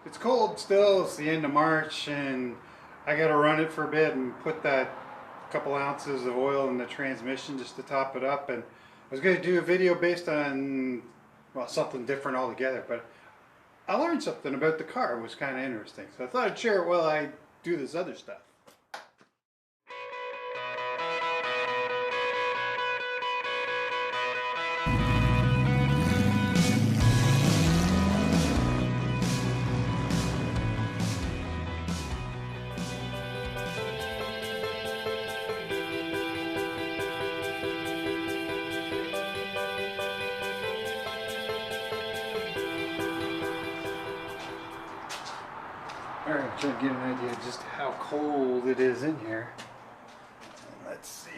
It's cold still. It's the end of March, and I got to run it for a bit and put that couple ounces of oil in the transmission just to top it up. And I was going to do a video based on, well, something different altogether, but I learned something about the car. It was kind of interesting, so I thought I'd share it while I do this other stuff. Alright, try to get an idea of just how cold it is in here. Let's see,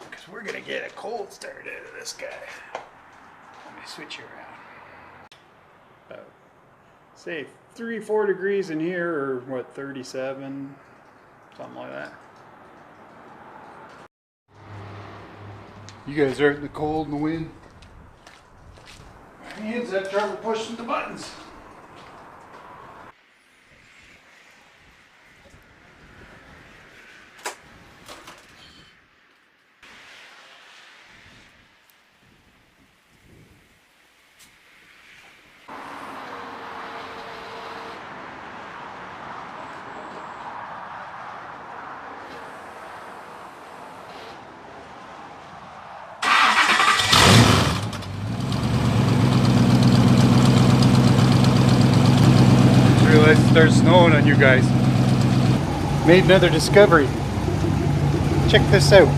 because we're going to get a cold start out of this guy. Let me switch you around. Say 3-4 degrees in here, or what, 37, something like that. You guys are in the cold and the wind. My hands have trouble pushing the buttons. It started snowing on you guys. Made another discovery. Check this out.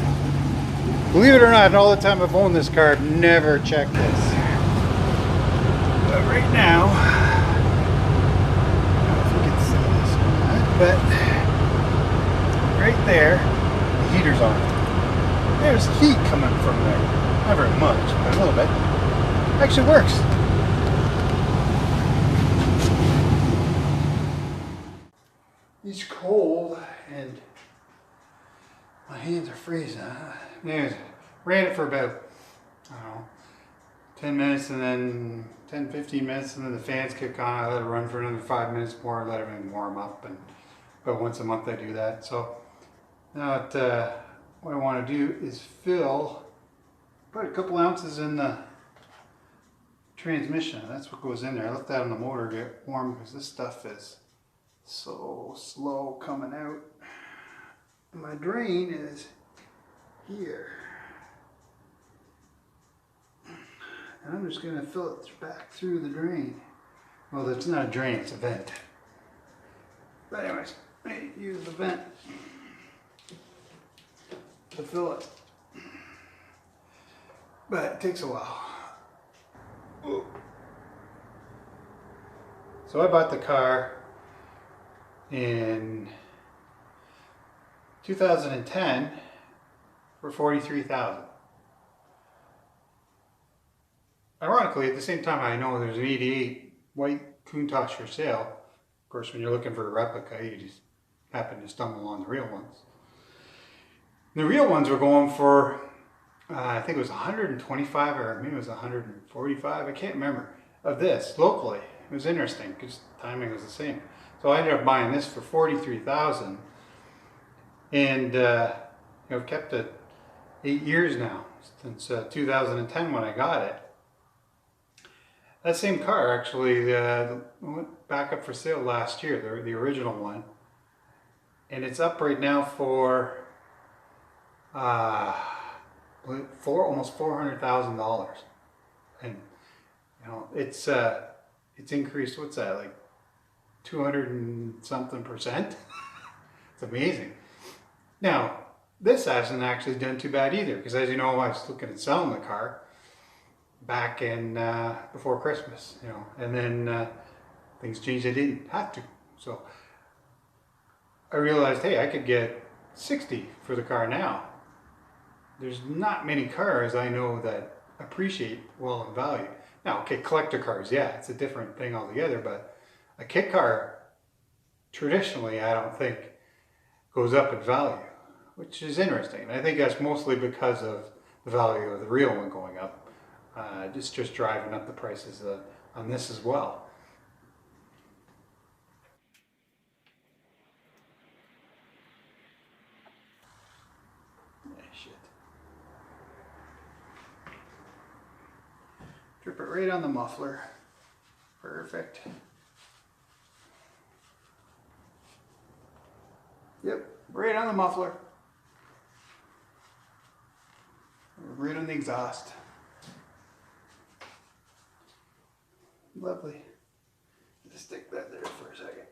Believe it or not, all the time I've owned this car, I've never checked this. But right now, I don't know if you can see this or not, but right there, the heater's on. There's heat coming from there. Not very much, but a little bit. Actually works. It's cold and my hands are freezing. Anyways, ran it for about, I don't know, 10 minutes and then 10-15 minutes, and then the fans kick on. I let it run for another 5 minutes more, let everything warm up, and about once a month I do that. So now what I want to do is put a couple ounces in the transmission. That's what goes in there. I left that on the motor to get warm because this stuff is so slow coming out. My drain is here, and I'm just going to fill it back through the drain. Well, it's not a drain, it's a vent. But anyways, I use the vent to fill it. But it takes a while. Ooh. So I bought the car in 2010 for $43,000. Ironically, at the same time, I know there's an 88 white Countach for sale. Of course, when you're looking for a replica, you just happen to stumble on the real ones. The real ones were going for, I think it was 125, or maybe it was 145. I can't remember. Of this locally, it was interesting because timing was the same. So I ended up buying this for $43,000, and I've kept it 8 years now, since 2010 when I got it. That same car actually went back up for sale last year, the original one, and it's up right now for almost $400,000, and you know it's increased. What's that, like 200 and something %? It's amazing. Now, this hasn't actually done too bad either, because as you know, I was looking at selling the car back in before Christmas, you know, and then things changed. I didn't have to, so I realized, hey, I could get 60 for the car now. There's not many cars I know that appreciate well in value. Now, okay, collector cars, yeah, it's a different thing altogether, but a kit car, traditionally, I don't think goes up in value, which is interesting. I think that's mostly because of the value of the real one going up. It's just driving up the prices on this as well. Grip it right on the muffler. Perfect. Yep, right on the muffler. Right on the exhaust. Lovely. Just stick that there for a second.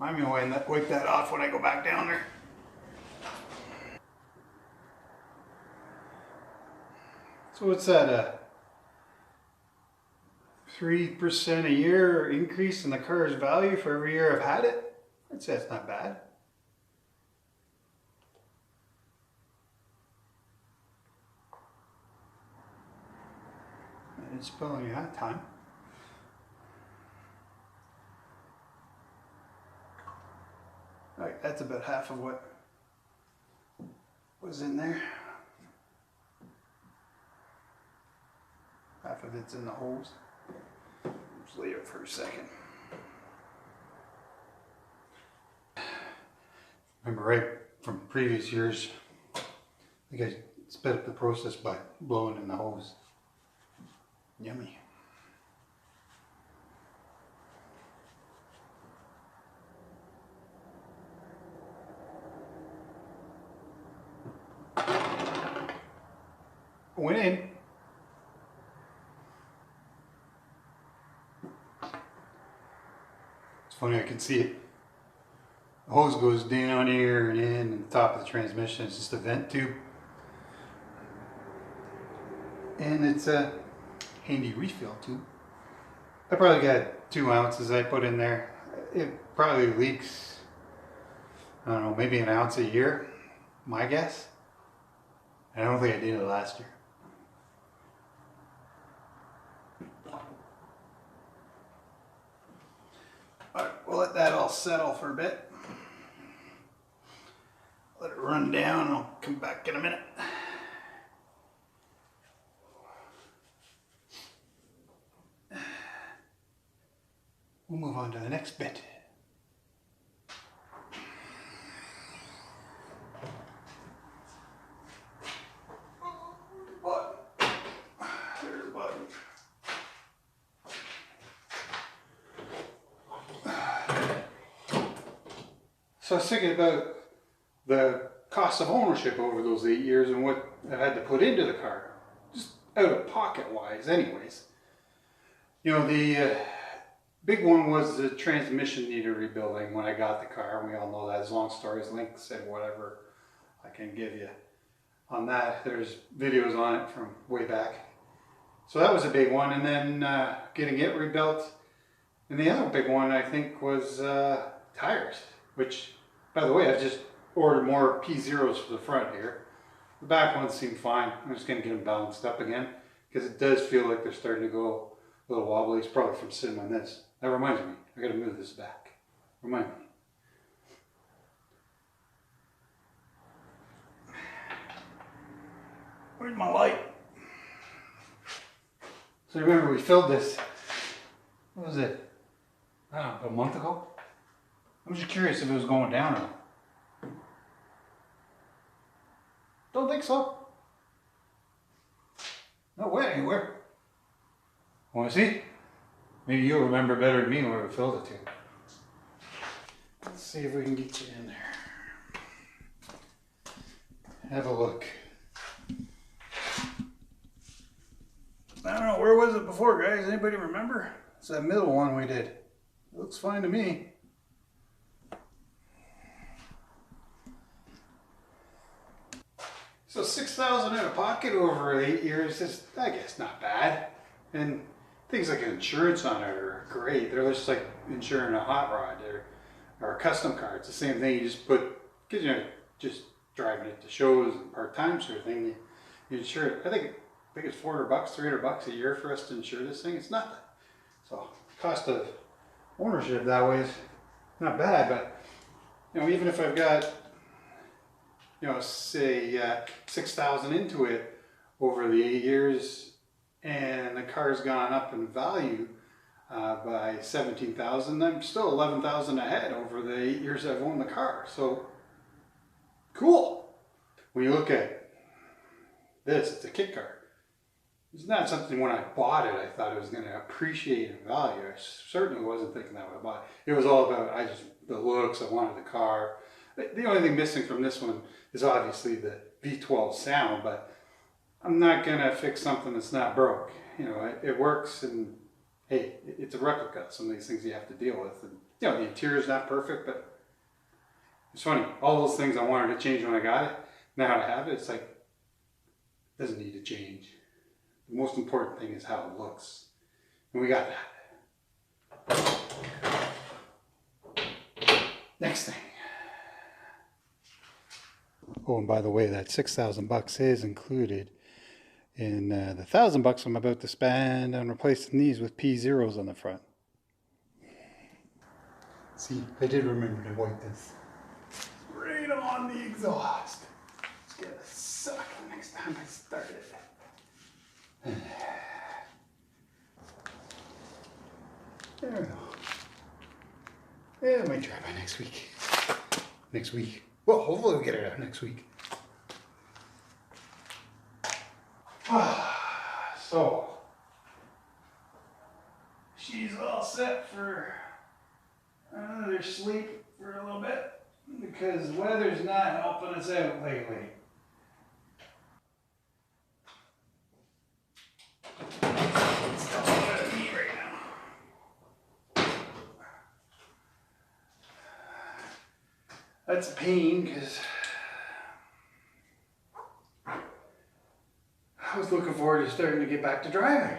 I'm gonna wipe that off when I go back down there. So what's that, 3% a year increase in the car's value for every year I've had it? I'd say that's not bad. And it's spelling that time. Alright, that's about half of what was in there. Half of it's in the hose. Just leave it for a second. Remember right from previous years, I think I sped up the process by blowing in the hose. Yummy. Went in. It's funny, I can see it. The hose goes down here and in, and the top of the transmission is just a vent tube. And it's a handy refill tube. I probably got 2 ounces I put in there. It probably leaks, I don't know, maybe an ounce a year, my guess. I don't think I did it last year. Alright, we'll let that all settle for a bit. Let it run down and I'll come back in a minute. We'll move on to the next bit. There's the button. So I was thinking about the cost of ownership over those 8 years and what I've had to put into the car. Just out of pocket wise anyways. You know, the big one was the transmission needed rebuilding when I got the car. We all know that. As long stories, links and whatever I can give you on that. There's videos on it from way back. So that was a big one. And then getting it rebuilt. And the other big one I think was tires, which, by the way, I've just ordered more P0s for the front here. The back ones seem fine. I'm just going to get them balanced up again because it does feel like they're starting to go a little wobbly. It's probably from sitting on this. That reminds me, I got to move this back. Remind me. Where's my light? So remember we filled this, what was it? I don't know, a month ago? I was just curious if it was going down or not. Don't think so. Not went anywhere. Want to see? Maybe you'll remember better than me where we filled it to. Let's see if we can get you in there. Have a look. I don't know, where was it before, guys? Anybody remember? It's that middle one we did. It looks fine to me. So 6,000 out of pocket over 8 years is, I guess, not bad. And things like insurance on it are great. They're just like insuring a hot rod or a custom car. It's the same thing. You just put, because you're just driving it to shows and part-time sort of thing. You insure it. I think it's $400, $300 a year for us to insure this thing. It's nothing. So cost of ownership that way is not bad. But you know, even if I've got, you know, say 6,000 into it over the 8 years, and the car's gone up in value by 17,000, I'm still 11,000 ahead over the 8 years I've owned the car. So cool. when you look at this, it's a kit car. It's not something when I bought it, I thought it was going to appreciate in value. I certainly wasn't thinking that when I bought it. It was all about, the looks, I wanted the car. The only thing missing from this one is obviously the V12 sound, but I'm not going to fix something that's not broke. You know, it works, and hey, it's a replica. Some of these things you have to deal with. And, you know, the interior's not perfect, but it's funny. All those things I wanted to change when I got it, now I have it, it's like, it doesn't need to change. The most important thing is how it looks. And we got that. Next thing. Oh, and by the way, that $6,000 is included in the $1,000 I'm about to spend on replacing these with P0s on the front. See, I did remember to wipe this right on the exhaust. It's gonna suck the next time I start it. There we go. Yeah, I might try by next week. Next week. Well, hopefully we'll get it out next week. So, she's all set for another sleep for a little bit because the weather's not helping us out lately. It's all about me right now. That's a pain because I was looking forward to starting to get back to driving.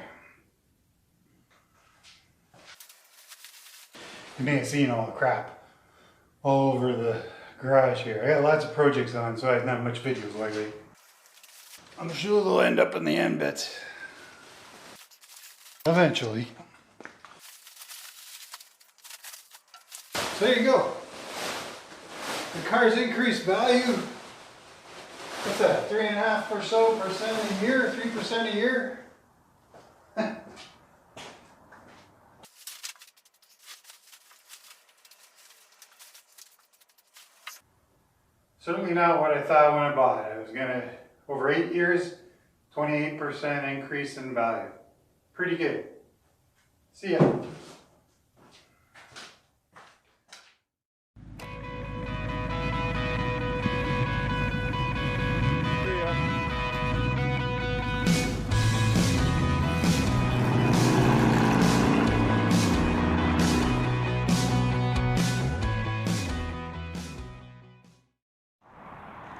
You may have seen all the crap all over the garage here. I got lots of projects on, so I haven't had much videos lately. I'm sure they'll end up in the end bits. Eventually. So there you go. The car's increased value. What's that, 3.5% or so a year, 3% a year? Certainly not what I thought when I bought it. I was gonna, over 8 years, 28% increase in value. Pretty good. See ya.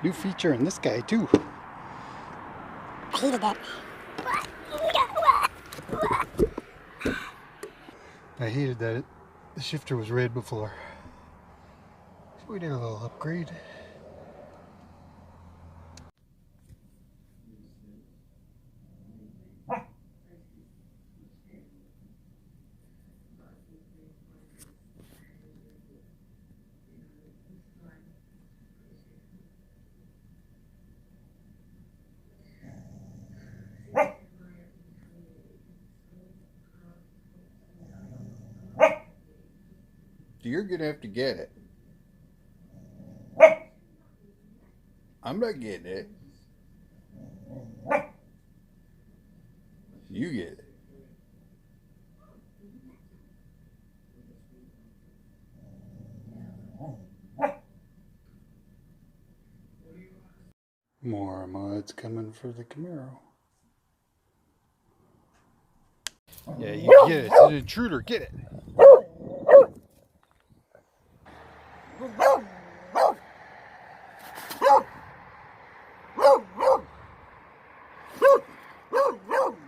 New feature in this guy too. I hated that. I hated that the shifter was red before. So we did a little upgrade. You're gonna have to get it. I'm not getting it. You get it. More mods coming for the Camaro. Yeah, you get it. It's an intruder. Get it.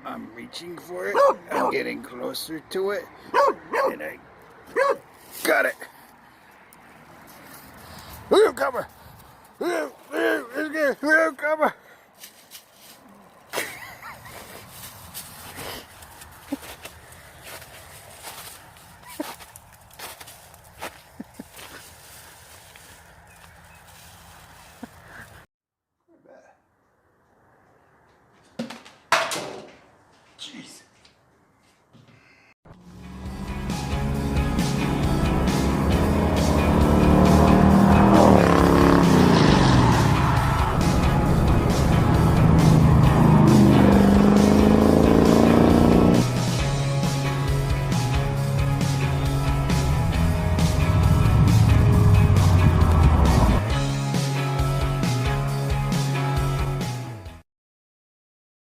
I'm reaching for it. I'm getting closer to it. And I got it. Cover. Cover. Jeez.